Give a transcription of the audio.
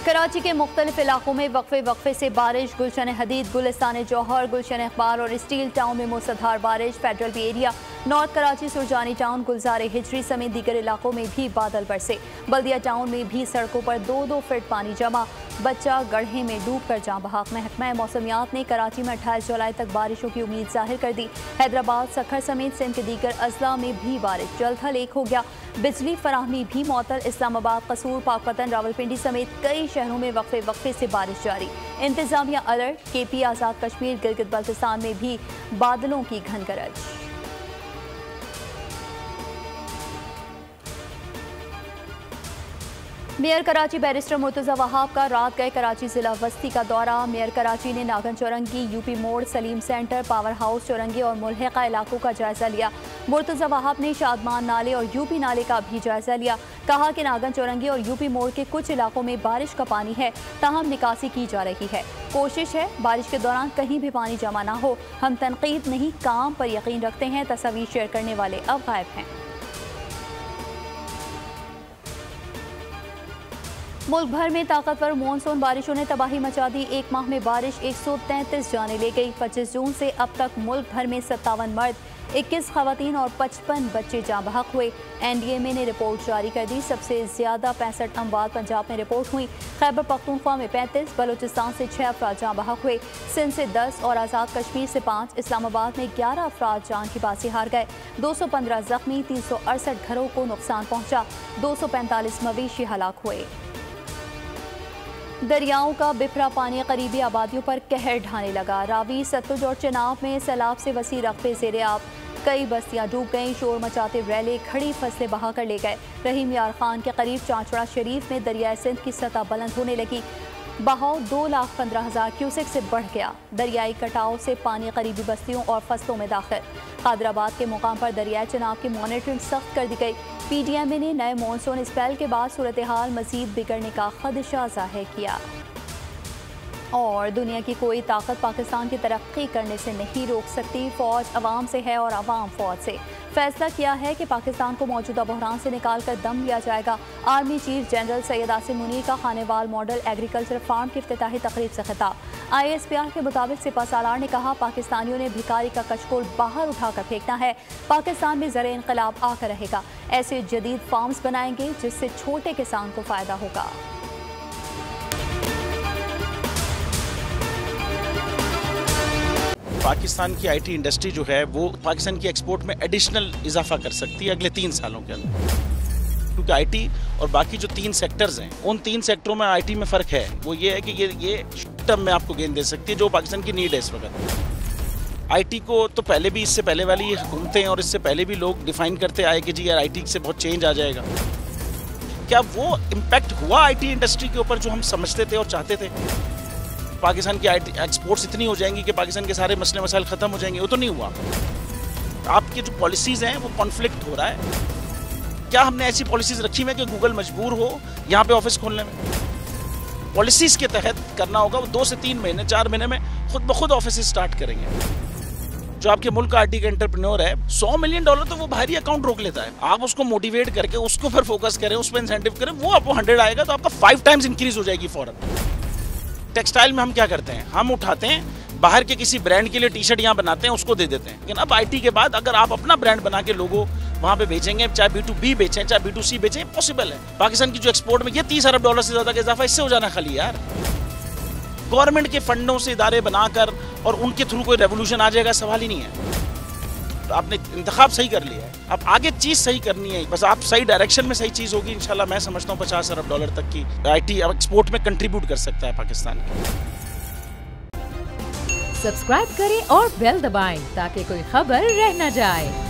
कराची के मुख्तलिफ इलाकों में वक्फे से बारिश। गुलशन हदीद, गुलिस्तान जौहर, गुलशन इकबाल और स्टील टाउन में मूसलाधार बारिश। Federal B area, North Karachi, Surjani town, Gulzar Hijri समेत दीगर इलाकों में भी बादल बरसे। बल्दिया टाउन में भी सड़कों पर 2-2 फीट पानी जमा। बच्चा गड्ढे में डूब कर जाँ बहक। महकमा मौसमियात ने कराची में 28 जुलाई तक बारिशों की उम्मीद जाहिर कर दी। हैदराबाद, सखर समेत सिंध के दीगर अजला में भी बारिश। जल थल एक हो गया। बिजली फराहमी भी मअतल। इस्लामाबाद, कसूर, पाकपतन, रावलपिंडी समेत कई शहरों में वक्फे से बारिश जारी। इंतजामिया अलर्ट। KP, आज़ाद कश्मीर, गिलगित बल्तिस्तान में भी बादलों की घन गरज। मेयर कराची बैरिस्टर मुर्तज़ा वहाब का रात गए कराची जिला वस्ती का दौरा। मेयर कराची ने नागन चौरंगी, UP मोड़, सलीम सेंटर, पावर हाउस चौरंगी और मुल्हिका इलाकों का जायजा लिया। मुर्तज़ा वहाब ने शादमान नाले और UP नाले का भी जायजा लिया। कहा कि नागन चौरंगी और UP मोड़ के कुछ इलाकों में बारिश का पानी है, ताहम निकासी की जा रही है। कोशिश है बारिश के दौरान कहीं भी पानी जमा ना हो। हम तनकीद नहीं, काम पर यकीन रखते हैं। तस्वीर शेयर करने वाले अब गायब हैं। मुल्क भर में ताकतवर मानसून बारिशों ने तबाही मचा दी। एक माह में बारिश 133 जाने ले गई। 25 जून से अब तक मुल्क भर में 57 मर्द, 21 खवातीन और 55 बच्चे जाँ बहक हुए। NDMA ने रिपोर्ट जारी कर दी। सबसे ज्यादा 65 अमवात पंजाब में रिपोर्ट हुई। खैबर पख्तूनख्वा में 35, बलूचिस्तान से 6 अफराद जाँ बहक हुए। सिंध से 10 और आज़ाद कश्मीर से 5। इस्लामाबाद में 11 अफराद जान की बाजी हार गए। 215 जख्मी, 368 घरों को नुकसान पहुँचा। 245 मवेशी हलाक हुए। दरियाओं का बिफरा पानी करीबी आबादियों पर कहर ढाने लगा। रावी, सतलुज और चिनाब में सैलाब से वसी रकबे ज़ेरे आब। कई बस्तियां डूब गईं। शोर मचाते रैले खड़ी फसलें बहा कर ले गए। रहीम यार खान के करीब चांचड़ा शरीफ में दरियाए सिंध की सतह बुलंद होने लगी। बहाव 2,15,000 क्यूसेक से बढ़ गया। दरियाई कटाव से पानी करीबी बस्तियों और फसलों में दाखिल। कादराबाद के मुकाम पर दरियाई चिनाब की मॉनिटरिंग सख्त कर दी गई। PDMA ने नए मानसून स्पेल के बाद सूरत हाल मजीद बिगड़ने का खदशा जाहिर किया। और दुनिया की कोई ताकत पाकिस्तान की तरक्की करने से नहीं रोक सकती। फौज अवाम से है और अवाम फौज से। फैसला किया है कि पाकिस्तान को मौजूदा बहरान से निकाल कर दम लिया जाएगा। Army chief general Syed Asim Munir का खानेवाल मॉडल एग्रीकल्चर फार्म की इफ्तिताही तकरीब से खिताब। ISPR के मुताबिक सिपा सालार ने कहा, पाकिस्तानियों ने भिखारी का कचकोल बाहर उठाकर फेंकना है। पाकिस्तान में ज़र इनकलाब आकर रहेगा। ऐसे जदीद फार्म्स बनाएंगे जिससे छोटे किसान को फायदा होगा। पाकिस्तान की IT इंडस्ट्री जो है वो पाकिस्तान की एक्सपोर्ट में एडिशनल इजाफा कर सकती है अगले 3 सालों के अंदर, क्योंकि IT और बाकी जो 3 सेक्टर्स हैं उन 3 सेक्टरों में IT में फ़र्क है। वो ये है कि ये शॉर्ट टर्म में आपको गेन दे सकती है, जो पाकिस्तान की नीड है इस वक्त। IT को तो पहले भी, इससे पहले वाली हुकूमतें और इससे पहले भी लोग डिफाइन करते आए कि जी यार IT से बहुत चेंज आ जाएगा। क्या वो इम्पैक्ट हुआ IT इंडस्ट्री के ऊपर जो हम समझते थे और चाहते थे? पाकिस्तान की IT एक्सपोर्ट्स इतनी हो जाएंगी कि पाकिस्तान के सारे मसले मसाइल ख़त्म हो जाएंगे? वो तो नहीं हुआ। आपकी जो पॉलिसीज़ हैं वो कॉन्फ्लिक्ट हो रहा है। क्या हमने ऐसी पॉलिसीज़ रखी हुई है कि गूगल मजबूर हो यहाँ पे ऑफिस खोलने में? पॉलिसीज़ के तहत करना होगा। वो 2 से 3 महीने 4 महीने में खुद ब खुद ऑफिस स्टार्ट करेंगे। जो आपके मुल्क का IT का एंटरप्रेन्योर है, $100 मिलियन तो वो बाहरी अकाउंट रोक लेता है। आप उसको मोटिवेट करके उसको फिर फोकस करें, उस पर इंसेंटिव करें, वो आपको 100 आएगा तो आपका 5 टाइम्स इंक्रीज हो जाएगी फौरन। टेक्सटाइल में हम क्या करते हैं, हम उठाते हैं बाहर के किसी ब्रांड के लिए टी-शर्ट यहाँ बनाते हैं, उसको दे देते हैं। लेकिन अब IT के बाद अगर आप अपना ब्रांड बना के लोगों वहाँ पे बेचेंगे, चाहे B2B बेचें चाहे B2C बेचें, पॉसिबल है। पाकिस्तान की जो एक्सपोर्ट में ये $30 अरब से ज़्यादा का इजाफा इससे हो जाना खाली यार। गवर्नमेंट के फंडों से इदारे बनाकर और उनके थ्रू कोई रेवोल्यूशन आ जाएगा, सवाल ही नहीं है। तो आपने इंतखाब सही कर लिया है, अब आगे चीज़ सही करनी है। बस आप सही डायरेक्शन में सही चीज़ होगी इंशाल्लाह। मैं समझता हूँ $50 अरब तक की IT एक्सपोर्ट में कंट्रीब्यूट कर सकता है पाकिस्तान। सब्सक्राइब करें और बेल दबाएं ताकि कोई खबर रह न जाए।